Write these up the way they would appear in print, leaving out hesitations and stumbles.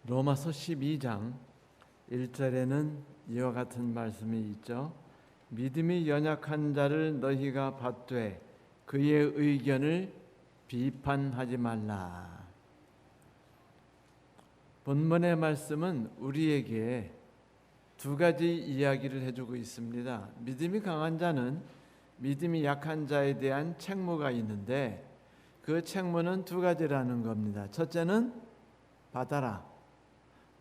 로마서 12장 1절에는 이와 같은 말씀이 있죠. 믿음이 연약한 자를 너희가 받되 그의 의견을 비판하지 말라. 본문의 말씀은 우리에게 두 가지 이야기를 해주고 있습니다. 믿음이 강한 자는 믿음이 약한 자에 대한 책무가 있는데 그 책무는 두 가지라는 겁니다. 첫째는 받아라.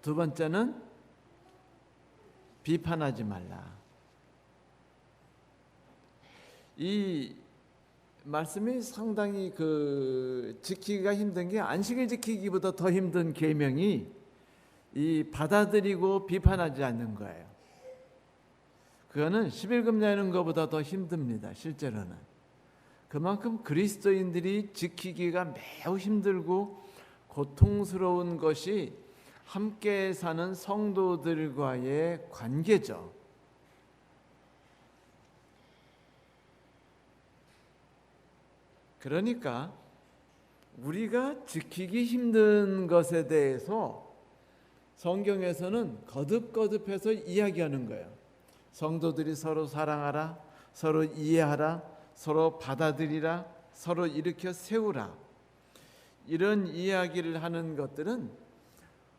두 번째는 비판하지 말라. 이 말씀이 상당히 지키기가 힘든 게, 안식일 지키기보다 더 힘든 계명이 이 받아들이고 비판하지 않는 거예요. 그거는 11금 내는 것보다 더 힘듭니다. 실제로는. 그만큼 그리스도인들이 지키기가 매우 힘들고 고통스러운 것이 함께 사는 성도들과의 관계죠. 그러니까 우리가 지키기 힘든 것에 대해서 성경에서는 거듭거듭해서 이야기하는 거예요. 성도들이 서로 사랑하라, 서로 이해하라, 서로 받아들이라, 서로 일으켜 세우라. 이런 이야기를 하는 것들은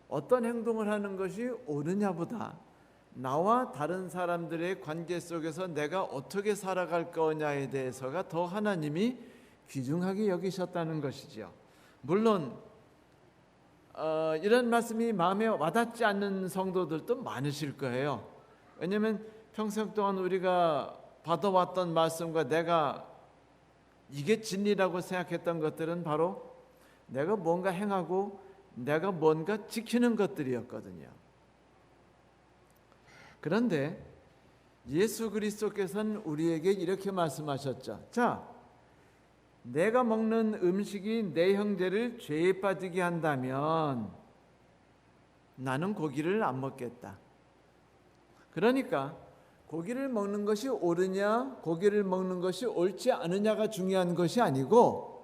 어떤 행동을 하는 것이 옳으냐보다 나와 다른 사람들의 관계 속에서 내가 어떻게 살아갈 거냐에 대해서가 더 하나님이 귀중하게 여기셨다는 것이지요. 물론 이런 말씀이 마음에 와닿지 않는 성도들도 많으실 거예요. 왜냐하면 평생 동안 우리가 받아왔던 말씀과 내가 이게 진리라고 생각했던 것들은 바로 내가 뭔가 행하고 내가 뭔가 지키는 것들이었거든요. 그런데 예수 그리스도께서는 우리에게 이렇게 말씀하셨죠. 자, 내가 먹는 음식이 내 형제를 죄에 빠지게 한다면 나는 고기를 안 먹겠다. 그러니까 고기를 먹는 것이 옳으냐, 고기를 먹는 것이 옳지 않으냐가 중요한 것이 아니고,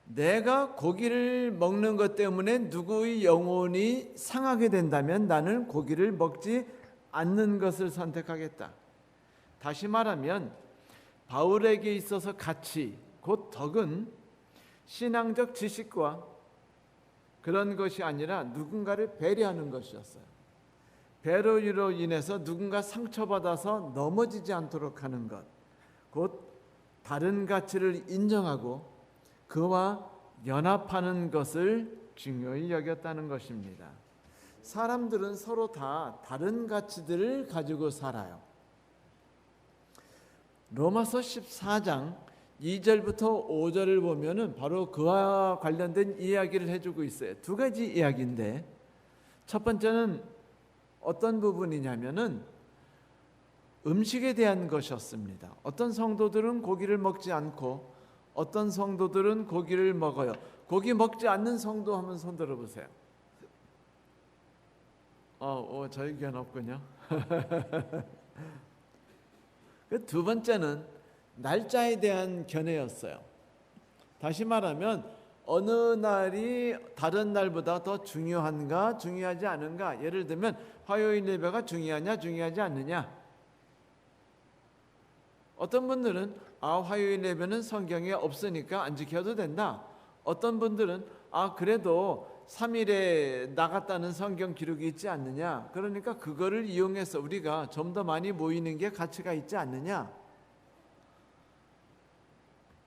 내가 고기를 먹는 것 때문에 누구의 영혼이 상하게 된다면 나는 고기를 먹지 않는 것을 선택하겠다. 다시 말하면 바울에게 있어서 가치, 곧 덕은 신앙적 지식과 그런 것이 아니라 누군가를 배려하는 것이었어요. 배려로 인해서 누군가 상처받아서 넘어지지 않도록 하는 것, 곧 다른 가치를 인정하고 그와 연합하는 것을 중요히 여겼다는 것입니다. 사람들은 서로 다 다른 가치들을 가지고 살아요. 로마서 14장 2절부터 5절을 보면은 바로 그와 관련된 이야기를 해주고 있어요. 두 가지 이야기인데, 첫 번째는 어떤 부분이냐면은 음식에 대한 것이었습니다. 어떤 성도들은 고기를 먹지 않고 어떤 성도들은 고기를 먹어요. 고기 먹지 않는 성도 한번 손 들어보세요. 저희 의견 없군요. 두 번째는 날짜에 대한 견해였어요. 다시 말하면 어느 날이 다른 날보다 더 중요한가 중요하지 않은가. 예를 들면 화요일 예배가 중요하냐 중요하지 않느냐. 어떤 분들은 화요일 예배는 성경에 없으니까 안 지켜도 된다. 어떤 분들은 그래도 3일에 나갔다는 성경 기록이 있지 않느냐. 그러니까 그거를 이용해서 우리가 좀 더 많이 모이는 게 가치가 있지 않느냐.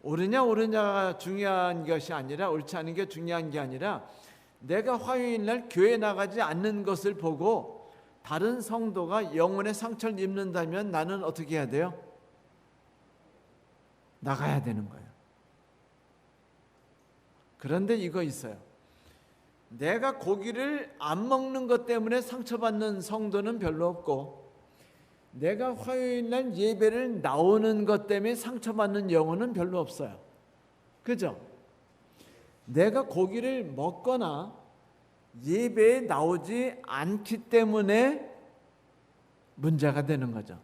옳으냐가 중요한 것이 아니라, 옳지 않은 게 중요한 게 아니라, 내가 화요일 날 교회 나가지 않는 것을 보고 다른 성도가 영혼의 상처를 입는다면 나는 어떻게 해야 돼요? 나가야 되는 거예요. 그런데 이거 있어요. 내가 고기를 안 먹는 것 때문에 상처받는 성도는 별로 없고, 내가 화요일 날 예배를 나오는 것 때문에 상처받는 영혼은 별로 없어요. 그죠? 내가 고기를 먹거나 예배에 나오지 않기 때문에 문제가 되는 거죠.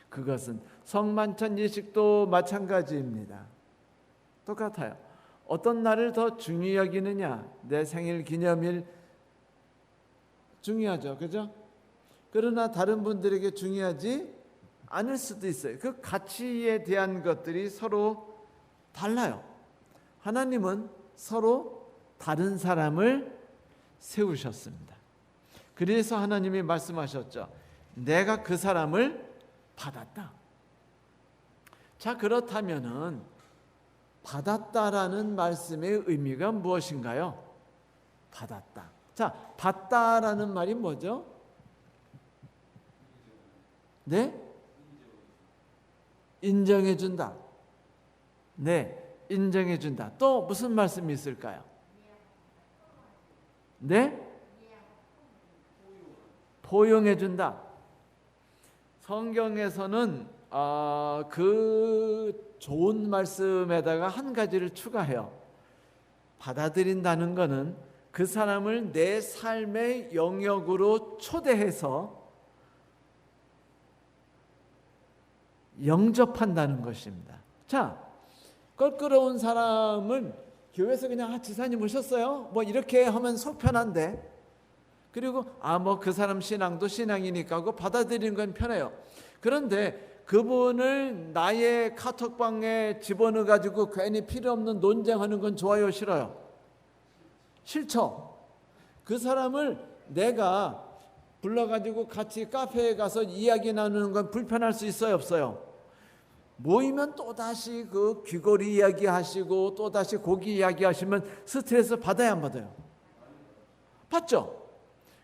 그것은 성만찬 예식도 마찬가지입니다. 똑같아요. 어떤 날을 더 중요히 여기느냐, 내 생일 기념일 중요하죠. 그죠? 그러나 다른 분들에게 중요하지 않을 수도 있어요. 그 가치에 대한 것들이 서로 달라요. 하나님은 서로 다른 사람을 세우셨습니다. 그래서 하나님이 말씀하셨죠. 내가 그 사람을 받았다. 자, 그렇다면은 받았다라는 말씀의 의미가 무엇인가요? 받았다. 자, 받다라는 말이 뭐죠? 네? 인정해준다. 네, 인정해준다. 또 무슨 말씀이 있을까요? 네? 포용해준다. 성경에서는 그 좋은 말씀에다가 한 가지를 추가해요. 받아들인다는 것은 그 사람을 내 삶의 영역으로 초대해서 영접한다는 것입니다. 자, 껄끄러운 사람은 교회에서 그냥 지사님 오셨어요? 뭐 이렇게 하면 속 편한데, 그리고 뭐 그 사람 신앙도 신앙이니까 하고 받아들이는 건 편해요. 그런데 그분을 나의 카톡방에 집어넣어 가지고 괜히 필요 없는 논쟁하는 건 좋아요, 싫어요? 싫죠. 그 사람을 내가 불러가지고 같이 카페에 가서 이야기 나누는 건 불편할 수 있어요, 없어요? 모이면 또다시 그 귀걸이 이야기하시고 또다시 고기 이야기하시면 스트레스 받아야 안 받아요? 받죠?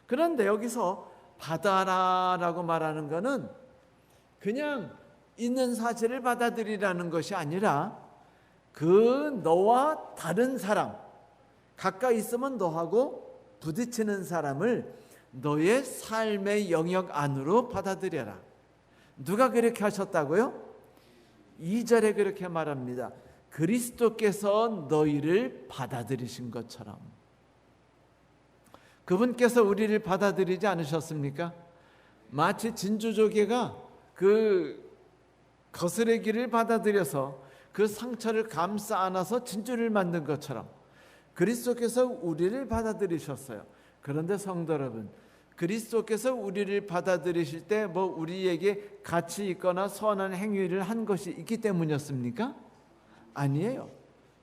그런데 여기서 받아라라고 말하는 것은 그냥 있는 사실을 받아들이라는 것이 아니라 그 너와 다른 사람, 가까이 있으면 너하고 부딪히는 사람을 너의 삶의 영역 안으로 받아들여라. 누가 그렇게 하셨다고요? 2절에 그렇게 말합니다. 그리스도께서 너희를 받아들이신 것처럼. 그분께서 우리를 받아들이지 않으셨습니까? 마치 진주조개가 그 거스레기를 받아들여서 그 상처를 감싸 안아서 진주를 만든 것처럼 그리스도께서 우리를 받아들이셨어요. 그런데 성도 여러분, 그리스도께서 우리를 받아들이실 때 뭐 우리에게 가치 있거나 선한 행위를 한 것이 있기 때문이었습니까? 아니에요.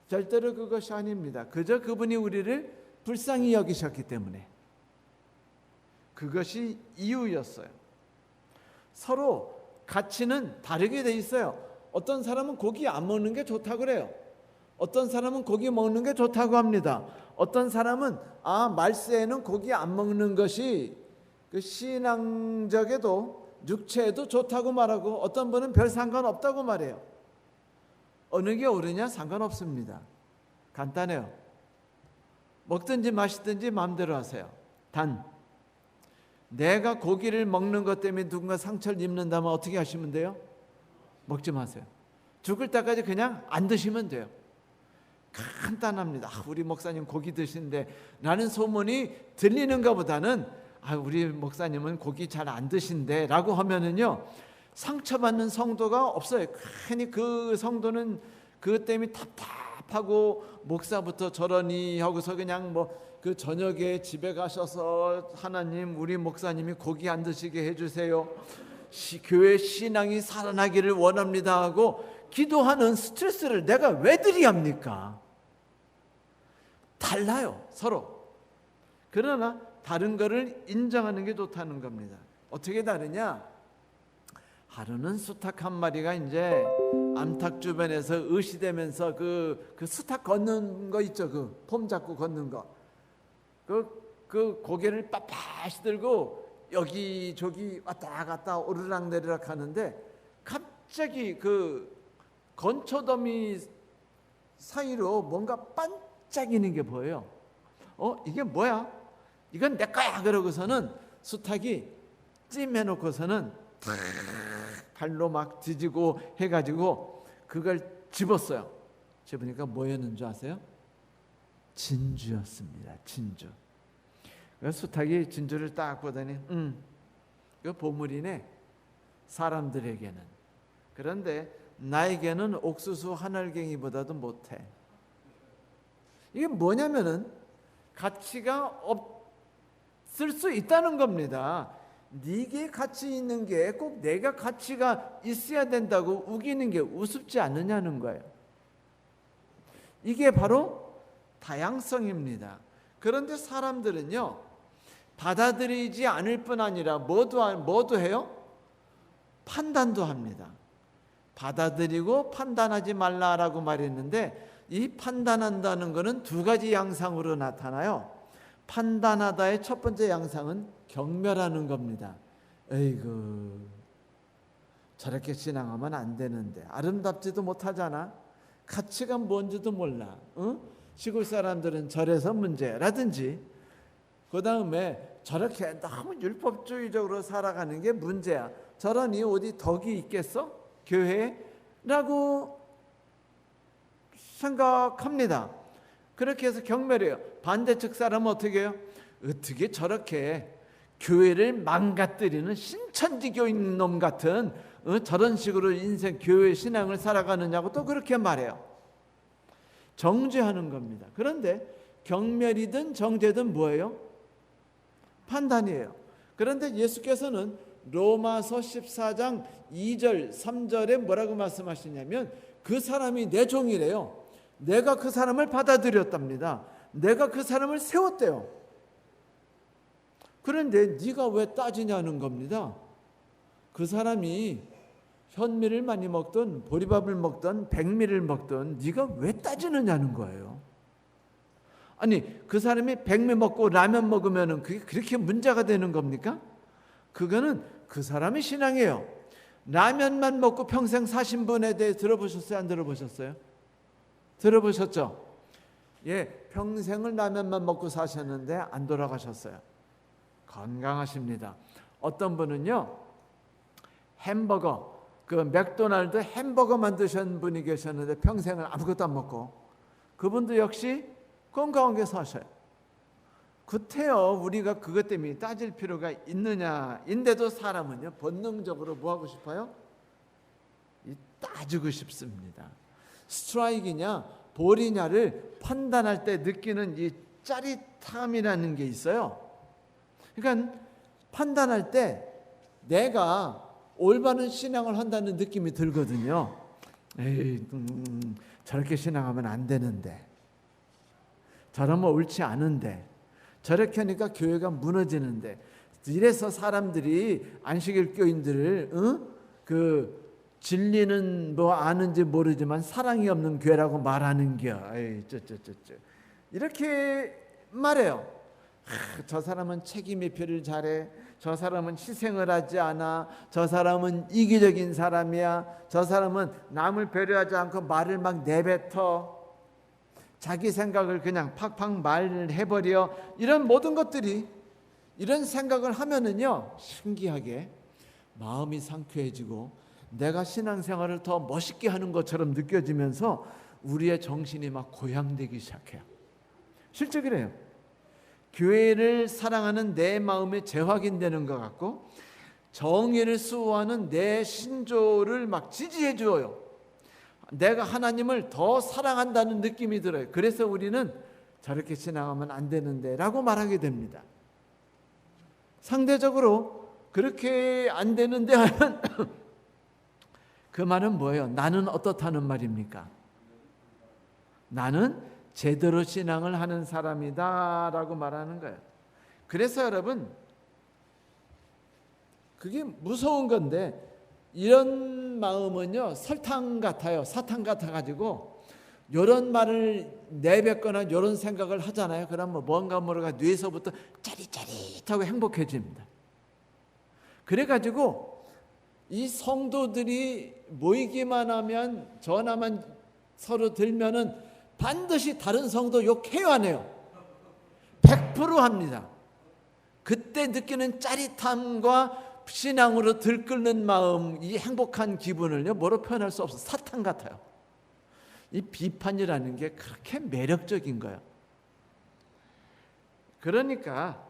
절대로 그것이 아닙니다. 그저 그분이 우리를 불쌍히 여기셨기 때문에 그것이 이유였어요. 서로 가치는 다르게 돼 있어요. 어떤 사람은 고기 안 먹는 게 좋다고 그래요. 어떤 사람은 고기 먹는 게 좋다고 합니다. 어떤 사람은 말세에는 고기 안 먹는 것이 그 신앙적에도 육체에도 좋다고 말하고, 어떤 분은 별 상관없다고 말해요. 어느 게 옳으냐 상관없습니다. 간단해요. 먹든지 마시든지 마음대로 하세요. 단 내가 고기를 먹는 것 때문에 누군가 상처를 입는다면 어떻게 하시면 돼요? 먹지 마세요. 죽을 때까지 그냥 안 드시면 돼요. 간단합니다. 우리 목사님 고기 드시는데 라는 소문이 들리는 것보다는 우리 목사님은 고기 잘 안 드신대 라고 하면은요, 상처받는 성도가 없어요. 괜히 그 성도는 그것 때문에 답답하고 목사부터 저러니 하고서 그냥 그 저녁에 집에 가셔서 하나님 우리 목사님이 고기 안 드시게 해주세요, 교회 신앙이 살아나기를 원합니다 하고 기도하는 스트레스를 내가 왜 드려야 합니까? 달라요, 서로. 그러나 다른 거를 인정하는 게 좋다는 겁니다. 어떻게 다르냐? 하루는 수탉 한 마리가 이제 암탉 주변에서 의시되면서 그 수탉 걷는 거 있죠, 그 폼 잡고 걷는 거, 그 고개를 빳빳이 들고 여기저기 왔다 갔다 오르락내리락 하는데 갑자기 그 건초더미 사이로 뭔가 반짝이는 게 보여요. 이게 뭐야? 이건 내 거야. 그러고서는 수탉이 찜해놓고서는 발로 막 뒤지고 해가지고 그걸 집었어요. 집으니까 뭐였는 줄 아세요? 진주였습니다. 진주. 수탉이 진주를 딱 보더니 이거 보물이네, 사람들에게는. 그런데 나에게는 옥수수 하늘갱이보다도 못해. 이게 뭐냐면은 가치가 쓸 수 있다는 겁니다. 네게 가치 있는 게 꼭 내가 가치가 있어야 된다고 우기는 게 우습지 않느냐는 거예요. 이게 바로 다양성입니다. 그런데 사람들은요, 받아들이지 않을 뿐 아니라 뭐도 해요? 판단도 합니다. 받아들이고 판단하지 말라라고 말했는데, 이 판단한다는 것은 두 가지 양상으로 나타나요. 판단하다의 첫 번째 양상은 경멸하는 겁니다. 에이구, 저렇게 신앙하면 안 되는데, 아름답지도 못하잖아, 가치가 뭔지도 몰라, 시골 사람들은 저래서 문제라든지, 그 다음에 저렇게 너무 율법주의적으로 살아가는 게 문제야, 저러니 어디 덕이 있겠어? 교회에? 라고 생각합니다. 그렇게 해서 경멸해요. 반대측 사람은 어떻게 해요? 어떻게 저렇게 교회를 망가뜨리는 신천지교인 놈 같은 저런 식으로 인생 교회 신앙을 살아가느냐고 또 그렇게 말해요. 정죄하는 겁니다. 그런데 경멸이든 정죄든 뭐예요? 판단이에요. 그런데 예수께서는 로마서 14장 2절 3절에 뭐라고 말씀하시냐면, 그 사람이 내 종이래요. 내가 그 사람을 받아들였답니다. 내가 그 사람을 세웠대요. 그런데 네가 왜 따지냐는 겁니다. 그 사람이 현미를 많이 먹든 보리밥을 먹든 백미를 먹든 네가 왜 따지느냐는 거예요. 아니, 그 사람이 백미 먹고 라면 먹으면 그게 그렇게 문제가 되는 겁니까? 그거는 그 사람의 신앙이에요. 라면만 먹고 평생 사신 분에 대해 들어보셨어요? 안 들어보셨어요? 들어보셨죠? 예, 평생을 라면만 먹고 사셨는데 안 돌아가셨어요. 건강하십니다. 어떤 분은요, 햄버거, 그 맥도날드 햄버거 만드신 분이 계셨는데 평생을 아무것도 안 먹고, 그분도 역시 건강하게 사셔요. 그때요, 우리가 그것 때문에 따질 필요가 있느냐. 인데도 사람은요, 본능적으로 뭐 하고 싶어요? 따지고 싶습니다. 스트라이크냐 볼이냐를 판단할 때 느끼는 이 짜릿함이라는 게 있어요. 그러니까 판단할 때 내가 올바른 신앙을 한다는 느낌이 들거든요. 에이, 저렇게 신앙하면 안 되는데, 저러면 옳지 않은데, 저렇게 하니까 교회가 무너지는데, 이래서 사람들이 안식일 교인들을 그 진리는 뭐 아는지 모르지만 사랑이 없는 교회라고 말하는겨. 이렇게 말해요. 저 사람은 책임 회피를 잘해, 저 사람은 희생을 하지 않아, 저 사람은 이기적인 사람이야, 저 사람은 남을 배려하지 않고 말을 막 내뱉어, 자기 생각을 그냥 팍팍 말을 해버려. 이런 모든 것들이, 이런 생각을 하면은요, 신기하게 마음이 상쾌해지고 내가 신앙생활을 더 멋있게 하는 것처럼 느껴지면서 우리의 정신이 막 고양되기 시작해요. 실제 그래요. 교회를 사랑하는 내 마음이 재확인되는 것 같고, 정의를 수호하는 내 신조를 막 지지해 주어요. 내가 하나님을 더 사랑한다는 느낌이 들어요. 그래서 우리는 저렇게 지나가면 안 되는데 라고 말하게 됩니다. 상대적으로 그렇게 안 되는데 하면 그 말은 뭐예요? 나는 어떻다는 말입니까? 나는 제대로 신앙을 하는 사람이다 라고 말하는 거예요. 그래서 여러분, 그게 무서운 건데, 이런 마음은요, 설탕 같아요. 사탕 같아가지고 이런 말을 내뱉거나 이런 생각을 하잖아요. 그러면 뭔가 모르가 뇌에서부터 짜릿짜릿하고 행복해집니다. 그래가지고 이 성도들이 모이기만 하면, 전화만 서로 들면은 반드시 다른 성도 욕해요, 안 해요? 100% 합니다. 그때 느끼는 짜릿함과 신앙으로 들끓는 마음, 이 행복한 기분을요, 뭐로 표현할 수 없어요. 사탕 같아요. 이 비판이라는 게 그렇게 매력적인 거예요. 그러니까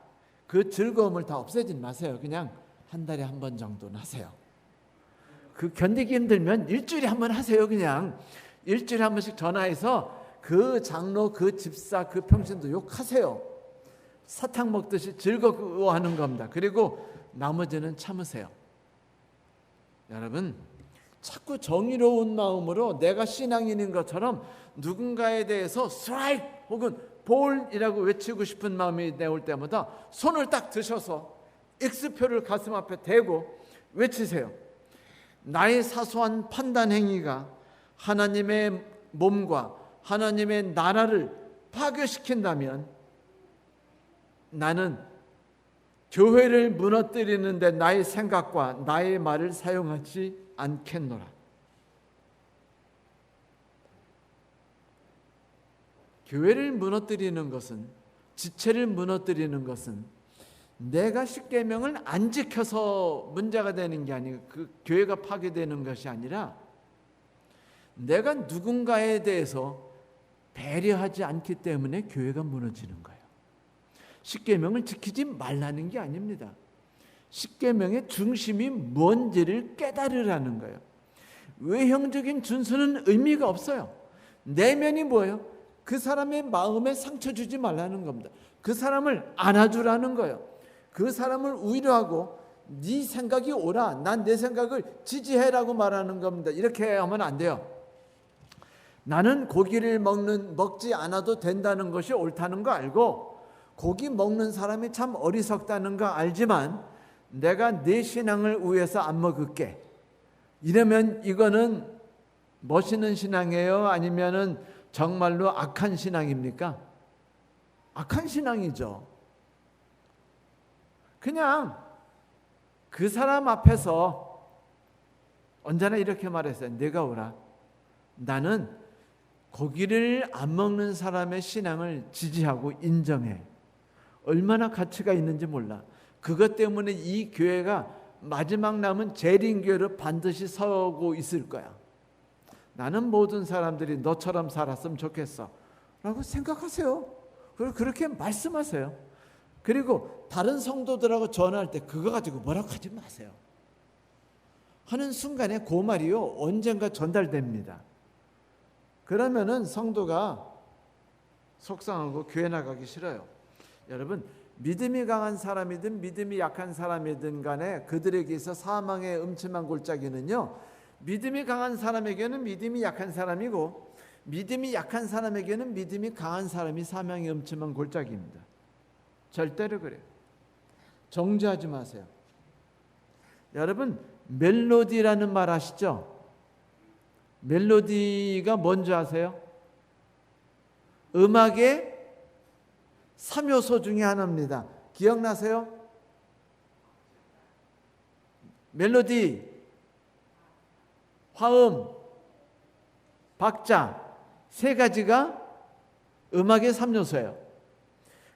그 즐거움을 다 없애지 마세요. 그냥 한 달에 한 번 정도는 하세요. 그 견디기 힘들면 일주일에 한 번 하세요. 그냥 일주일에 한 번씩 전화해서 그 장로, 그 집사, 그 평신도 욕하세요. 사탕 먹듯이 즐거워하는 겁니다. 그리고 나머지는 참으세요. 여러분, 자꾸 정의로운 마음으로 내가 신앙인인 것처럼 누군가에 대해서 스트라이크 혹은 볼이라고 외치고 싶은 마음이 내올 때마다 손을 딱 드셔서 X표를 가슴 앞에 대고 외치세요. 나의 사소한 판단 행위가 하나님의 몸과 하나님의 나라를 파괴시킨다면 나는 교회를 무너뜨리는데 나의 생각과 나의 말을 사용하지 않겠노라. 교회를 무너뜨리는 것은, 지체를 무너뜨리는 것은 내가 십계명을 안 지켜서 문제가 되는 게 아니고 그 교회가 파괴되는 것이 아니라 내가 누군가에 대해서 배려하지 않기 때문에 교회가 무너지는 거예요. 십계명을 지키지 말라는 게 아닙니다. 십계명의 중심이 뭔지를 깨달으라는 거예요. 외형적인 준수는 의미가 없어요. 내면이 뭐예요? 그 사람의 마음에 상처 주지 말라는 겁니다. 그 사람을 안아주라는 거예요. 그 사람을 위로하고 네 생각이 옳아, 난 내 생각을 지지해라고 말하는 겁니다. 이렇게 하면 안 돼요. 나는 고기를 먹지 않아도 된다는 것이 옳다는 거 알고 고기 먹는 사람이 참 어리석다는 거 알지만 내가 내 신앙을 위해서 안 먹을게. 이러면 이거는 멋있는 신앙이에요? 아니면은 정말로 악한 신앙입니까? 악한 신앙이죠. 그냥 그 사람 앞에서 언제나 이렇게 말했어요. 내가 오라. 나는 고기를 안 먹는 사람의 신앙을 지지하고 인정해. 얼마나 가치가 있는지 몰라. 그것 때문에 이 교회가 마지막 남은 재림교회로 반드시 서고 있을 거야. 나는 모든 사람들이 너처럼 살았으면 좋겠어 라고 생각하세요. 그렇게 말씀하세요. 그리고 다른 성도들하고 전화할 때 그거 가지고 뭐라고 하지 마세요. 하는 순간에 그 말이요 언젠가 전달됩니다. 그러면은 성도가 속상하고 교회 나가기 싫어요. 여러분, 믿음이 강한 사람이든 믿음이 약한 사람이든 간에 그들에게 있어 사망의 음침한 골짜기는요, 믿음이 강한 사람에게는 믿음이 약한 사람이고 믿음이 약한 사람에게는 믿음이 강한 사람이 사망의 음침한 골짜기입니다. 절대로 그래요. 정죄하지 마세요. 여러분, 멜로디라는 말 아시죠? 멜로디가 뭔지 아세요? 음악의 3요소 중에 하나입니다. 기억나세요? 멜로디, 화음, 박자 세 가지가 음악의 3요소예요.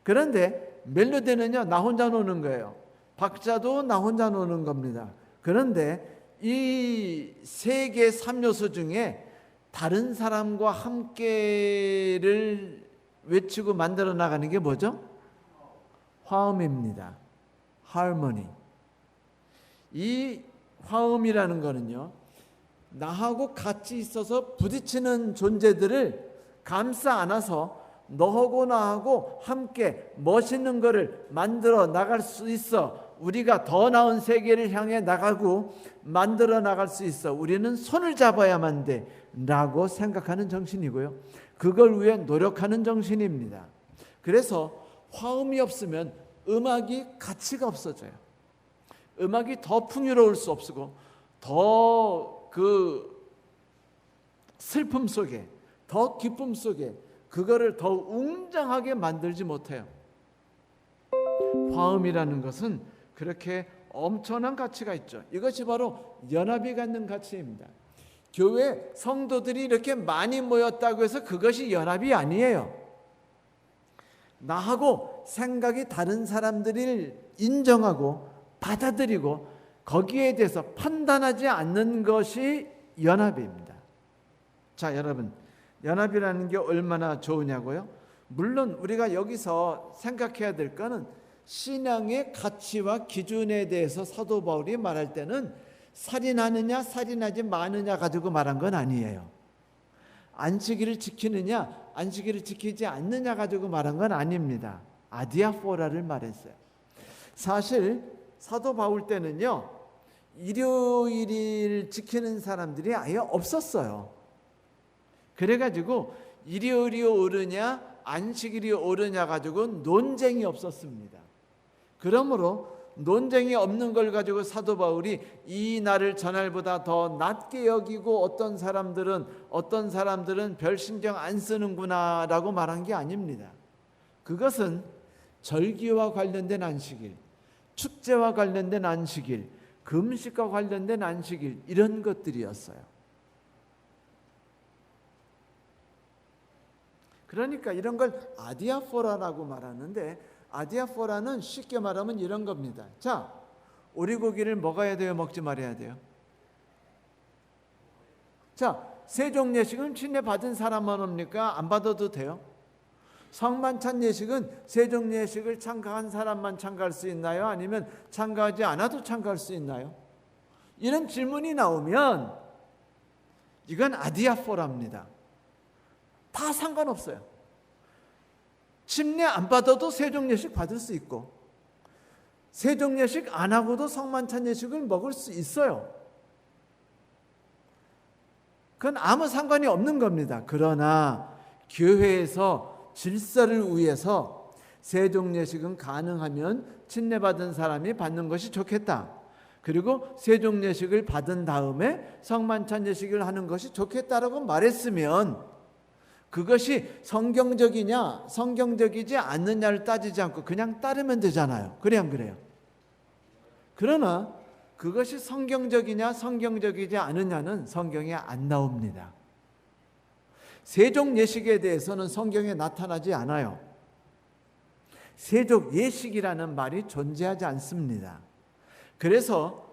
그런데 멜로디는요 나 혼자 노는 거예요. 박자도 나 혼자 노는 겁니다. 그런데 이 세 개의 3요소 중에 다른 사람과 함께를 외치고 만들어 나가는 게 뭐죠? 화음입니다. 하모니. 이 화음이라는 거는요, 나하고 같이 있어서 부딪히는 존재들을 감싸 안아서 너하고 나하고 함께 멋있는 거를 만들어 나갈 수 있어. 우리가 더 나은 세계를 향해 나가고 만들어 나갈 수 있어. 우리는 손을 잡아야만 돼 라고 생각하는 정신이고요, 그걸 위해 노력하는 정신입니다. 그래서 화음이 없으면 음악이 가치가 없어져요. 음악이 더 풍요로울 수 없고 더 그 슬픔 속에, 더 기쁨 속에 그거를 더 웅장하게 만들지 못해요. 화음이라는 것은 그렇게 엄청난 가치가 있죠. 이것이 바로 연합이 갖는 가치입니다. 교회 성도들이 이렇게 많이 모였다고 해서 그것이 연합이 아니에요. 나하고 생각이 다른 사람들을 인정하고 받아들이고 거기에 대해서 판단하지 않는 것이 연합입니다. 자, 여러분, 연합이라는 게 얼마나 좋으냐고요? 물론 우리가 여기서 생각해야 될 거는 신앙의 가치와 기준에 대해서 사도 바울이 말할 때는 살인하느냐 살인하지 마느냐 가지고 말한 건 아니에요. 안식일을 지키느냐 안식일을 지키지 않느냐 가지고 말한 건 아닙니다. 아디아포라를 말했어요. 사실 사도 바울 때는요, 일요일을 지키는 사람들이 아예 없었어요. 그래가지고 일요일이 오르냐 안식일이 오르냐 가지고 논쟁이 없었습니다. 그러므로 논쟁이 없는 걸 가지고 사도 바울이 이 날을 전날보다 더 낮게 여기고 어떤 사람들은 별 신경 안 쓰는구나 라고 말한 게 아닙니다. 그것은 절기와 관련된 안식일, 축제와 관련된 안식일, 금식과 관련된 안식일, 이런 것들이었어요. 그러니까 이런 걸 아디아포라라고 말하는데, 아디아포라는 쉽게 말하면 이런 겁니다. 자, 오리고기를 먹어야 돼요, 먹지 말아야 돼요? 자, 세종 예식은 친례 받은 사람만 옵니까? 안 받아도 돼요? 성만찬 예식은 세종 예식을 참가한 사람만 참가할 수 있나요? 아니면 참가하지 않아도 참가할 수 있나요? 이런 질문이 나오면 이건 아디아포라입니다. 다 상관없어요. 침례 안 받아도 세종 예식 받을 수 있고, 세종 예식 안 하고도 성만찬 예식을 먹을 수 있어요. 그건 아무 상관이 없는 겁니다. 그러나 교회에서 질서를 위해서 세종 예식은 가능하면 침례 받은 사람이 받는 것이 좋겠다. 그리고 세종 예식을 받은 다음에 성만찬 예식을 하는 것이 좋겠다라고 말했으면, 그것이 성경적이냐 성경적이지 않느냐를 따지지 않고 그냥 따르면 되잖아요. 그래 안 그래요? 그러나 그것이 성경적이냐 성경적이지 않느냐는 성경에 안 나옵니다. 세종 예식에 대해서는 성경에 나타나지 않아요. 세종 예식이라는 말이 존재하지 않습니다. 그래서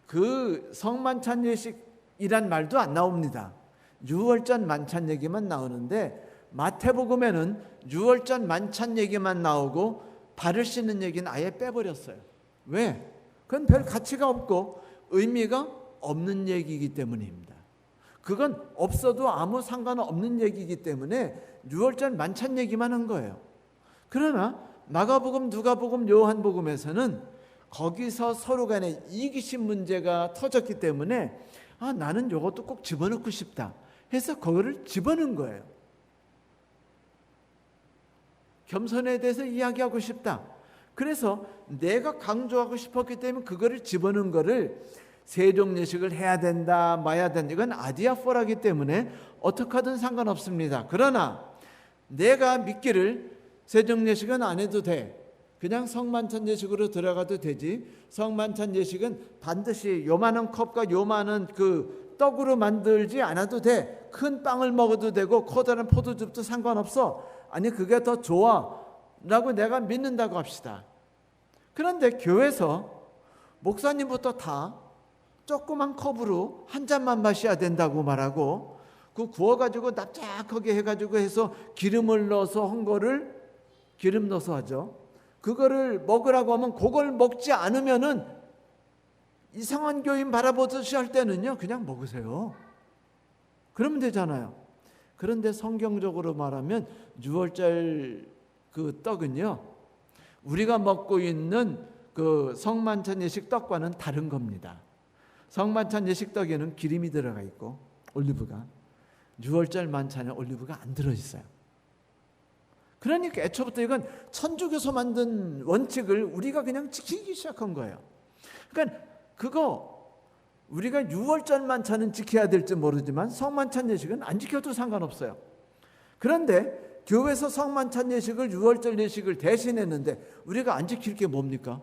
그 성만찬 예식이란 말도 안 나옵니다. 유월절 만찬 얘기만 나오는데, 마태복음에는 유월절 만찬 얘기만 나오고 발을 씻는 얘기는 아예 빼버렸어요. 왜? 그건 별 가치가 없고 의미가 없는 얘기이기 때문입니다. 그건 없어도 아무 상관없는 얘기이기 때문에 유월절 만찬 얘기만 한 거예요. 그러나 마가복음, 누가복음, 요한복음에서는 거기서 서로 간에 이기심 문제가 터졌기 때문에 나는 이것도 꼭 집어넣고 싶다 해서 그거를 집어넣은 거예요. 겸손에 대해서 이야기하고 싶다. 그래서 내가 강조하고 싶었기 때문에 그거를 집어넣은 거를 세종 예식을 해야 된다 마야 된다, 이건 아디아포라기 때문에 어떻게 하든 상관없습니다. 그러나 내가 믿기를 세종 예식은 안 해도 돼, 그냥 성만찬 예식으로 들어가도 되지, 성만찬 예식은 반드시 요만한 컵과 요만한 그 떡으로 만들지 않아도 돼, 큰 빵을 먹어도 되고 커다란 포도즙도 상관없어, 아니 그게 더 좋아 라고 내가 믿는다고 합시다. 그런데 교회에서 목사님부터 다 조그만 컵으로 한 잔만 마셔야 된다고 말하고, 그 구워가지고 납작하게 해가지고 해서 기름을 넣어서 한 거를, 기름 넣어서 하죠, 그거를 먹으라고 하면 그걸 먹지 않으면은 이상한 교인 바라보듯이 할 때는요 그냥 먹으세요. 그러면 되잖아요. 그런데 성경적으로 말하면 유월절 그 떡은요, 우리가 먹고 있는 그 성만찬 예식 떡과는 다른 겁니다. 성만찬 예식 떡에는 기름이 들어가 있고 올리브가, 유월절 만찬에 올리브가 안 들어있어요. 그러니까 애초부터 이건 천주교에서 만든 원칙을 우리가 그냥 지키기 시작한 거예요. 그러니까 그거 우리가 유월절 만찬은 지켜야 될지 모르지만 성만찬 예식은 안 지켜도 상관없어요. 그런데 교회에서 성만찬 예식을, 유월절 예식을 대신했는데 우리가 안 지킬 게 뭡니까?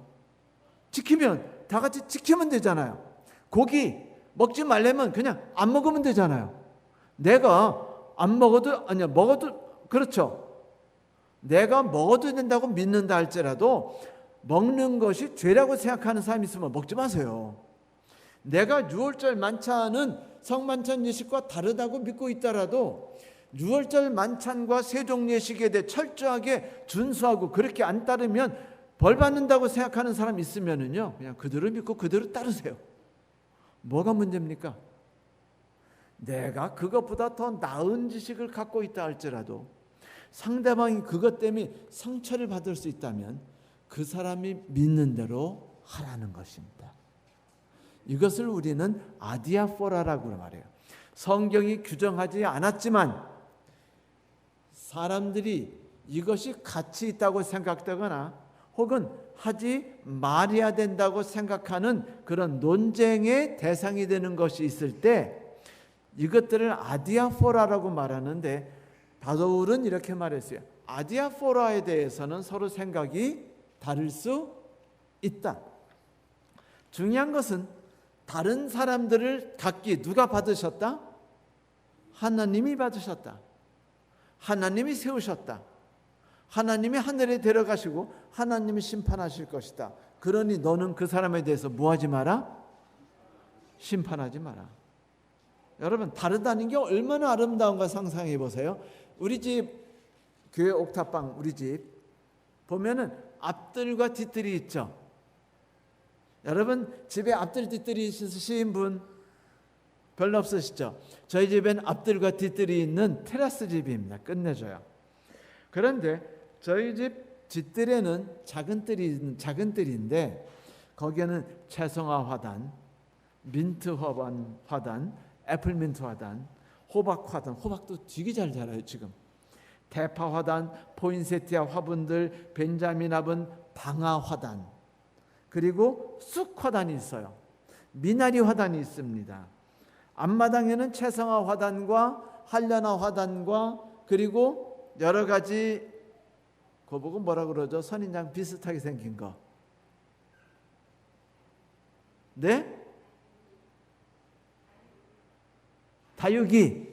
지키면 다 같이 지키면 되잖아요. 고기 먹지 말려면 그냥 안 먹으면 되잖아요. 내가 안 먹어도, 아니야 먹어도, 그렇죠, 내가 먹어도 된다고 믿는다 할지라도 먹는 것이 죄라고 생각하는 사람이 있으면 먹지 마세요. 내가 유월절 만찬은 성만찬 예식과 다르다고 믿고 있더라도 유월절 만찬과 세종 예식에 대해 철저하게 준수하고 그렇게 안 따르면 벌 받는다고 생각하는 사람 있으면은요 그냥 그대로 믿고 그대로 따르세요. 뭐가 문제입니까? 내가 그것보다 더 나은 지식을 갖고 있다 할지라도, 상대방이 그것 때문에 상처를 받을 수 있다면 그 사람이 믿는 대로 하라는 것입니다. 이것을 우리는 아디아포라라고 말해요. 성경이 규정하지 않았지만 사람들이 이것이 가치 있다고 생각되거나 혹은 하지 말아야 된다고 생각하는 그런 논쟁의 대상이 되는 것이 있을 때 이것들을 아디아포라라고 말하는데, 바울은 이렇게 말했어요. 아디아포라에 대해서는 서로 생각이 다를 수 있다. 중요한 것은 다른 사람들을 각기 누가 받으셨다? 하나님이 받으셨다. 하나님이 세우셨다. 하나님이 하늘에 데려가시고 하나님이 심판하실 것이다. 그러니 너는 그 사람에 대해서 뭐하지 마라? 심판하지 마라. 여러분, 다르다는 게 얼마나 아름다운가 상상해 보세요. 우리 집 교회 옥탑방, 우리 집 보면은 앞뜰과 뒷뜰이 있죠. 여러분 집에 앞뜰 뒷뜰이 있으신 분 별로 없으시죠? 저희 집엔 앞뜰과 뒷뜰이 있는 테라스 집입니다. 끝내줘요. 그런데 저희 집 뒷뜰에는 작은 뜰인데 거기에는 채성화 화단, 민트 화단, 애플민트 화단, 호박 화단, 호박도 되게 잘 자라요 지금. 대파 화단, 포인세티아 화분들, 벤자민 화분, 방아 화단, 그리고 쑥 화단이 있어요. 미나리 화단이 있습니다. 앞마당에는 채성화 화단과 한련화 화단과 그리고 여러 가지, 그거 보고 뭐라 그러죠? 선인장 비슷하게 생긴 거. 네? 다육이.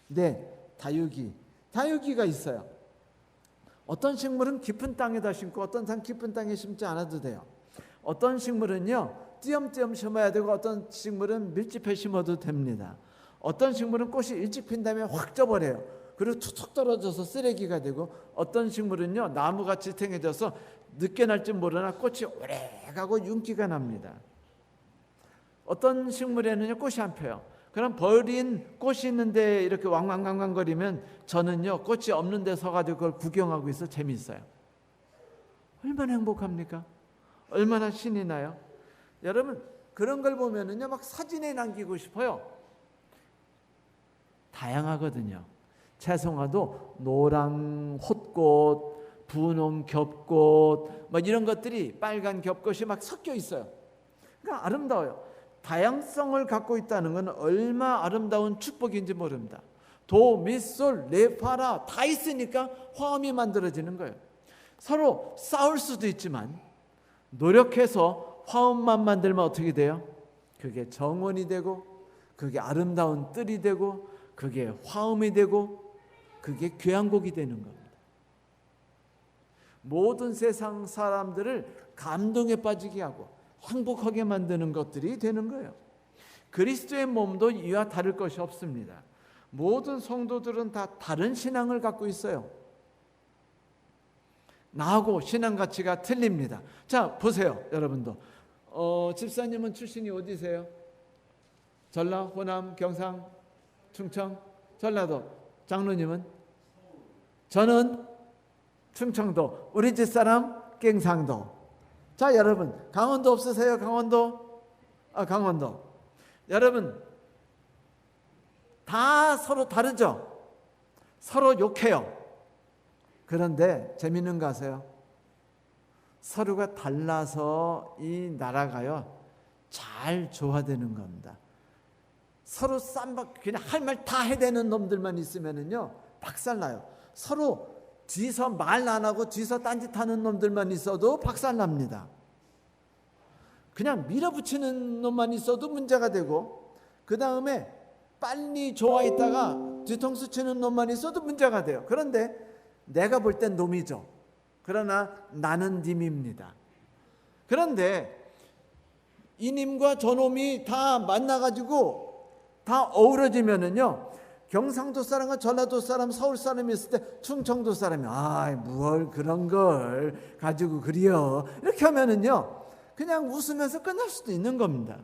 네, 다육이가 있어요. 어떤 식물은 깊은 땅에다 심고 어떤 깊은 땅에 심지 않아도 돼요. 어떤 식물은요 띄엄띄엄 심어야 되고 어떤 식물은 밀집해 심어도 됩니다. 어떤 식물은 꽃이 일찍 핀 다음에 확 져버려요. 그리고 툭툭 떨어져서 쓰레기가 되고, 어떤 식물은요 나무가 지탱해져서 늦게 날지 모르나 꽃이 오래가고 윤기가 납니다. 어떤 식물에는요 꽃이 안 펴요. 그럼 버린 꽃이 있는데 이렇게 왕왕왕왕거리면 저는요 꽃이 없는 데 서가지고 그걸 구경하고 있어 재미있어요. 얼마나 행복합니까? 얼마나 신이 나요? 여러분 그런 걸 보면은요 막 사진에 남기고 싶어요. 다양하거든요. 채송화도 노랑 홑꽃, 분홍 겹꽃, 막 이런 것들이 빨간 겹꽃이 막 섞여 있어요. 그러니까 아름다워요. 다양성을 갖고 있다는 건 얼마나 아름다운 축복인지 모릅니다. 도, 미, 솔, 레, 파라 다 있으니까 화음이 만들어지는 거예요. 서로 싸울 수도 있지만 노력해서 화음만 만들면 어떻게 돼요? 그게 정원이 되고 그게 아름다운 뜰이 되고 그게 화음이 되고 그게 교향곡이 되는 겁니다. 모든 세상 사람들을 감동에 빠지게 하고 행복하게 만드는 것들이 되는 거예요. 그리스도의 몸도 이와 다를 것이 없습니다. 모든 성도들은 다 다른 신앙을 갖고 있어요. 나하고 신앙 가치가 틀립니다. 자, 보세요, 여러분도. 집사님은 출신이 어디세요? 전라, 호남, 경상, 충청, 전라도. 장로님은? 저는 충청도. 우리 집사람 갱상도. 자, 여러분 강원도 없으세요? 강원도? 강원도. 여러분 다 서로 다르죠? 서로 욕해요. 그런데 재밌는 거 아세요? 서로가 달라서 이 나라가요 잘 조화되는 겁니다. 서로 쌈박 그냥 할 말 다 해대는 놈들만 있으면은요 박살나요. 서로 뒤서 말 안 하고 뒤서 딴짓하는 놈들만 있어도 박살납니다. 그냥 밀어붙이는 놈만 있어도 문제가 되고, 그 다음에 빨리 좋아했다가 뒤통수 치는 놈만 있어도 문제가 돼요. 그런데 내가 볼 땐 놈이죠. 그러나 나는 님입니다. 그런데 이 님과 저 놈이 다 만나가지고 다 어우러지면은요 경상도 사람과 전라도 사람, 서울 사람이 있을 때 충청도 사람이 뭘 그런 걸 가지고 그려 이렇게 하면은요 그냥 웃으면서 끝날 수도 있는 겁니다.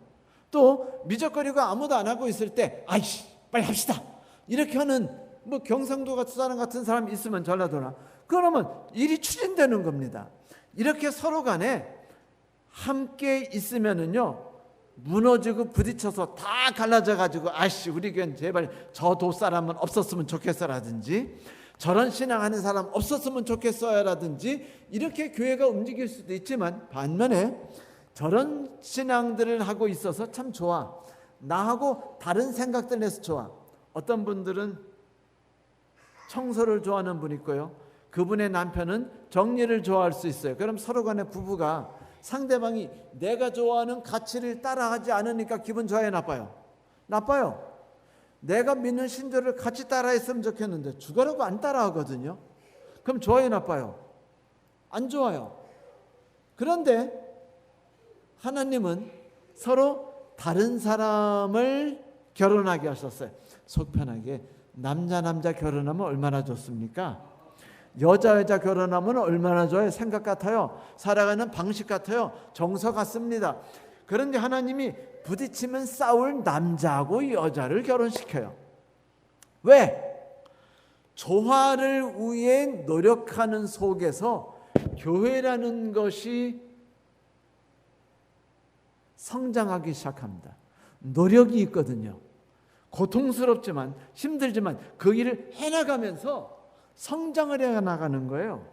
또 미적거리고 아무도 안 하고 있을 때 아이씨 빨리 합시다 이렇게 하는 뭐 경상도 같은 사람 있으면 전라도나, 그러면 일이 추진되는 겁니다. 이렇게 서로 간에 함께 있으면은요, 무너지고 부딪혀서 다 갈라져 가지고 아씨 우리 교회는 제발 저 돗사람은 없었으면 좋겠어라든지 저런 신앙하는 사람 없었으면 좋겠어요라든지 이렇게 교회가 움직일 수도 있지만, 반면에 저런 신앙들을 하고 있어서 참 좋아, 나하고 다른 생각들 내서 좋아. 어떤 분들은 청소를 좋아하는 분 있고요, 그분의 남편은 정리를 좋아할 수 있어요. 그럼 서로 간에 부부가 상대방이 내가 좋아하는 가치를 따라하지 않으니까 기분 좋아요, 나빠요? 나빠요. 내가 믿는 신조를 같이 따라했으면 좋겠는데 죽어라고 안 따라하거든요. 그럼 좋아요, 나빠요? 안 좋아요. 그런데 하나님은 서로 다른 사람을 결혼하게 하셨어요. 속 편하게 남자 결혼하면 얼마나 좋습니까? 여자 결혼하면 얼마나 좋아요? 생각 같아요. 살아가는 방식 같아요. 정서 같습니다. 그런데 하나님이 부딪히면 싸울 남자하고 여자를 결혼시켜요. 왜? 조화를 위해 노력하는 속에서 교회라는 것이 성장하기 시작합니다. 노력이 있거든요. 고통스럽지만 힘들지만 그 일을 해나가면서 성장을 해나가는 거예요.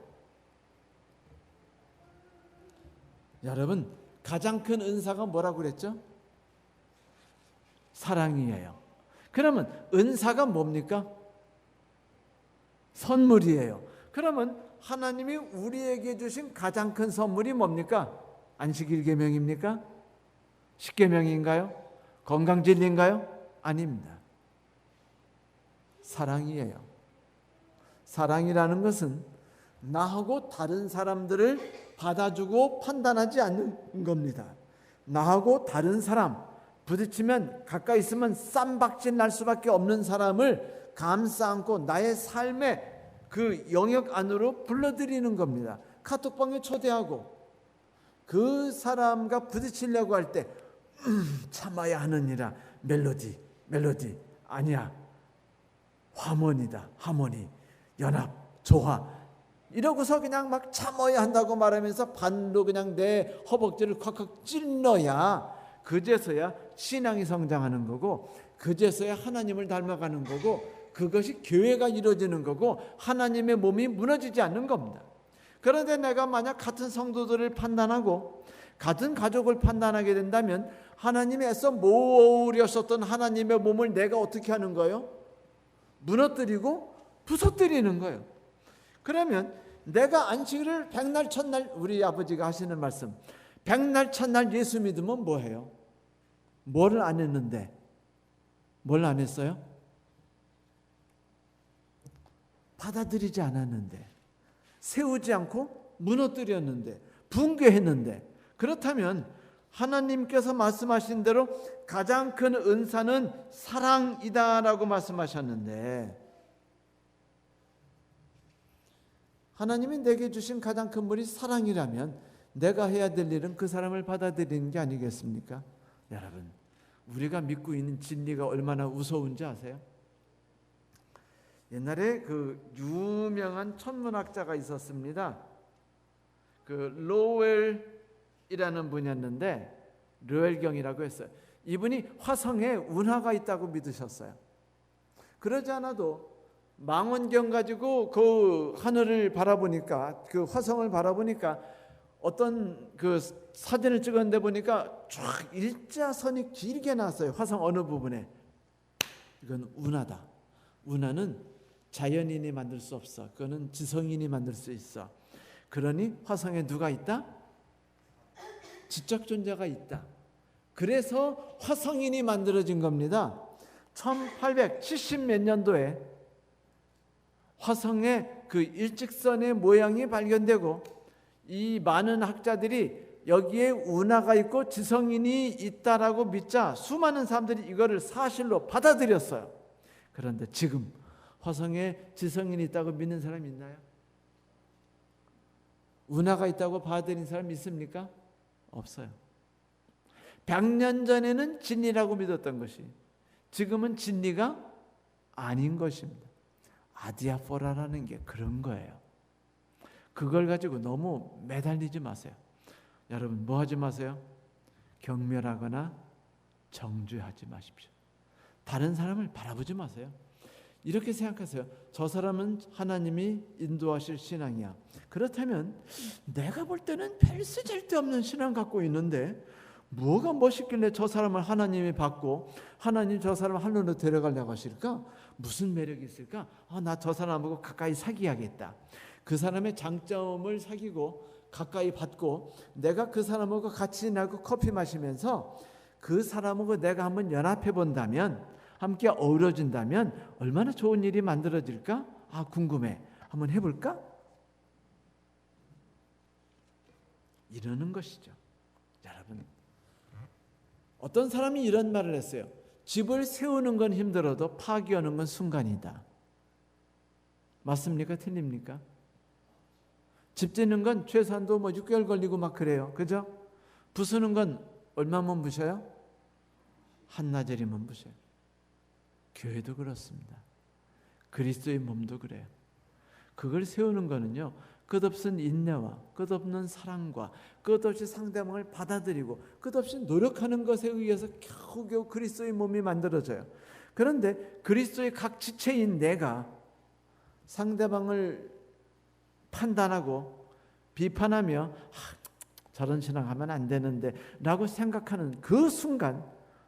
여러분, 가장 큰 은사가 뭐라고 그랬죠? 사랑이에요. 그러면 은사가 뭡니까? 선물이에요. 그러면 하나님이 우리에게 주신 가장 큰 선물이 뭡니까? 안식 계명입니까? 십계명인가요? 건강진리인가요? 아닙니다. 사랑이에요. 사랑이라는 것은 나하고 다른 사람들을 받아주고 판단하지 않는 겁니다. 나하고 다른 사람, 부딪히면 가까이 있으면 쌈박질 날 수밖에 없는 사람을 감싸 안고 나의 삶의 그 영역 안으로 불러들이는 겁니다. 카톡방에 초대하고 그 사람과 부딪히려고 할 때 참아야 하느니라. 멜로디 아니야, 화모니다, 하모니, 연합, 조화, 이러고서 그냥 막 참아야 한다고 말하면서 반로 그냥 내 허벅지를 콱콱 찔러야 그제서야 신앙이 성장하는 거고, 그제서야 하나님을 닮아가는 거고, 그것이 교회가 이루어지는 거고 하나님의 몸이 무너지지 않는 겁니다. 그런데 내가 만약 같은 성도들을 판단하고 같은 가족을 판단하게 된다면 하나님이 애써 모으려셨던 하나님의 몸을 내가 어떻게 하는 거예요? 무너뜨리고 부서뜨리는 거예요. 그러면 내가 안식일을 백날 첫날, 우리 아버지가 하시는 말씀, 백날 첫날 예수 믿으면 뭐해요? 뭐를 안 했는데? 뭘 안 했어요? 받아들이지 않았는데, 세우지 않고 무너뜨렸는데, 붕괴했는데. 그렇다면 하나님께서 말씀하신 대로 가장 큰 은사는 사랑이다라고 말씀하셨는데, 하나님이 내게 주신 가장 큰 물이 사랑이라면 내가 해야 될 일은 그 사람을 받아들이는 게 아니겠습니까? 여러분, 우리가 믿고 있는 진리가 얼마나 우스운지 아세요? 옛날에 그 유명한 천문학자가 있었습니다. 그 로웰이라는 분이었는데, 로웰경이라고 했어요. 이분이 화성에 운하가 있다고 믿으셨어요. 그러지 않아도 망원경 가지고 그 하늘을 바라보니까, 그 화성을 바라보니까 어떤 그 사진을 찍었는데 보니까 쫙 일자선이 길게 나왔어요. 화성 어느 부분에. 이건 운하다. 운하는 자연인이 만들 수 없어. 그거는 지성인이 만들 수 있어. 그러니 화성에 누가 있다? 지적 존재가 있다. 그래서 화성인이 만들어진 겁니다. 1870 몇 년도에 화성의 그 일직선의 모양이 발견되고, 이 많은 학자들이 여기에 운하가 있고 지성인이 있다라고 믿자 수많은 사람들이 이거를 사실로 받아들였어요. 그런데 지금 화성에 지성인이 있다고 믿는 사람 있나요? 운하가 있다고 받아들인 사람 있습니까? 없어요. 100년 전에는 진리라고 믿었던 것이 지금은 진리가 아닌 것입니다. 아디아포라라는 게 그런 거예요. 그걸 가지고 너무 매달리지 마세요. 여러분 뭐 하지 마세요? 경멸하거나 정죄하지 마십시오. 다른 사람을 바라보지 마세요. 이렇게 생각하세요. 저 사람은 하나님이 인도하실 신앙이야. 그렇다면 내가 볼 때는 별 쓰잘데없는 신앙 갖고 있는데 뭐가 멋있길래 저 사람을 하나님이 받고 하나님 저 사람을 하늘로 데려가려고 하실까? 무슨 매력이 있을까? 나 저 사람하고 가까이 사귀어야겠다. 그 사람의 장점을 사귀고 가까이 받고 내가 그 사람하고 같이 지나고 커피 마시면서 그 사람하고 내가 한번 연합해 본다면, 함께 어우러진다면 얼마나 좋은 일이 만들어질까? 궁금해. 한번 해볼까? 이러는 것이죠. 여러분, 어떤 사람이 이런 말을 했어요. 집을 세우는 건 힘들어도 파기하는 건 순간이다. 맞습니까? 틀립니까? 집 짓는 건 최소한도 6개월 걸리고 막 그래요. 그죠? 부수는 건 얼마면 부셔요? 한나절이면 부셔요. 교회도 그렇습니다. 그리스도의 몸도 그래요. 그걸 세우는 거는요, 끝없는 인내와 끝없는 사랑과 끝없이 상대방을 받아들이고 끝없이 노력하는 것에 의해서 겨우겨우 그리스도의 몸이 만들어져요. 그런데 그리스도의 각 지체인 내가 상대방을 판단하고 비판하며 저런 신앙하면 안 되는데 라고 생각하는 그 순간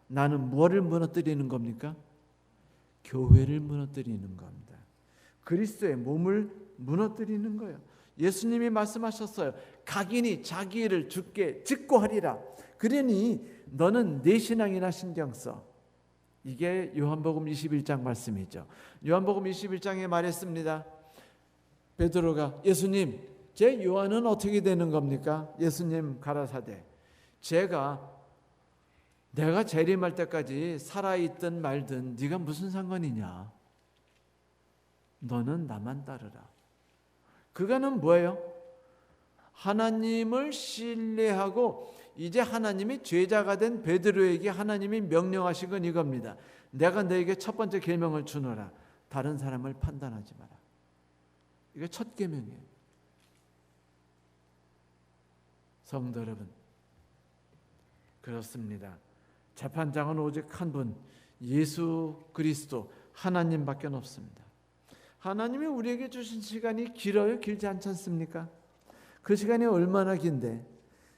나는 뭐를 무너뜨리는 겁니까? 교회를 무너뜨리는 겁니다. 그리스도의 몸을 무너뜨리는 거예요. 예수님이 말씀하셨어요. 각인이 자기 일을 주께 직고하리라. 그러니 너는 내 신앙이나 신경 써. 이게 요한복음 21장 말씀이죠. 요한복음 21장에 말했습니다. 베드로가 예수님, 제 요한은 어떻게 되는 겁니까? 예수님 가라사대 내가 재림할 때까지 살아있든 말든 네가 무슨 상관이냐? 너는 나만 따르라. 그거는 뭐예요? 하나님을 신뢰하고 이제 하나님이 제자가 된 베드로에게 하나님이 명령하신 건 이겁니다. 내가 너에게 첫 번째 계명을 주노라. 다른 사람을 판단하지 마라. 이게 첫 계명이에요. 성도 여러분, 그렇습니다. 재판장은 오직 한 분, 예수 그리스도 하나님밖에 없습니다. 하나님이 우리에게 주신 시간이 길어요? 길지 않지 않습니까? 그 시간이 얼마나 긴데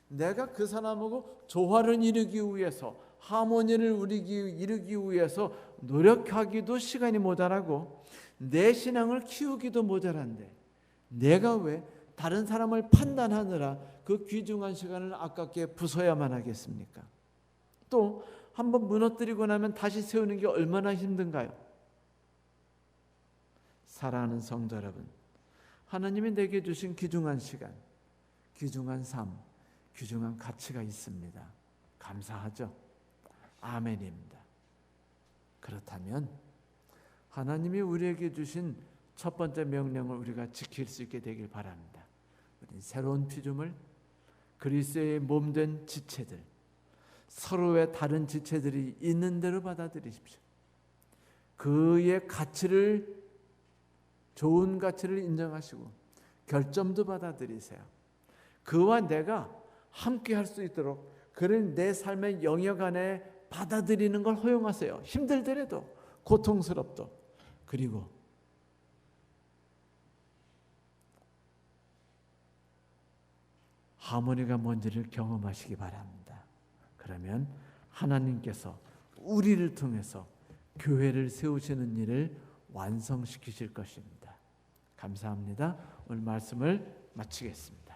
내가 그 사람하고 조화를 이루기 위해서, 하모니를 이루기 위해서 노력하기도 시간이 모자라고 내 신앙을 키우기도 모자란데 내가 왜 다른 사람을 판단하느라 그 귀중한 시간을 아깝게 부숴야만 하겠습니까? 또 한번 무너뜨리고 나면 다시 세우는 게 얼마나 힘든가요? 사랑하는 성도 여러분, 하나님이 내게 주신 귀중한 시간, 귀중한 삶, 귀중한 가치가 있습니다. 감사하죠? 아멘입니다. 그렇다면 하나님이 우리에게 주신 첫 번째 명령을 우리가 지킬 수 있게 되길 바랍니다. 우리 새로운 피조물, 그리스도의 몸된 지체들, 서로의 다른 지체들이 있는 대로 받아들이십시오. 그의 가치를, 좋은 가치를 인정하시고 결점도 받아들이세요. 그와 내가 함께 할 수 있도록 그를 내 삶의 영역 안에 받아들이는 걸 허용하세요. 힘들더라도, 고통스럽도. 그리고 하모니가 뭔지를 경험하시기 바랍니다. 그러면 하나님께서 우리를 통해서 교회를 세우시는 일을 완성시키실 것입니다. 감사합니다. 오늘 말씀을 마치겠습니다.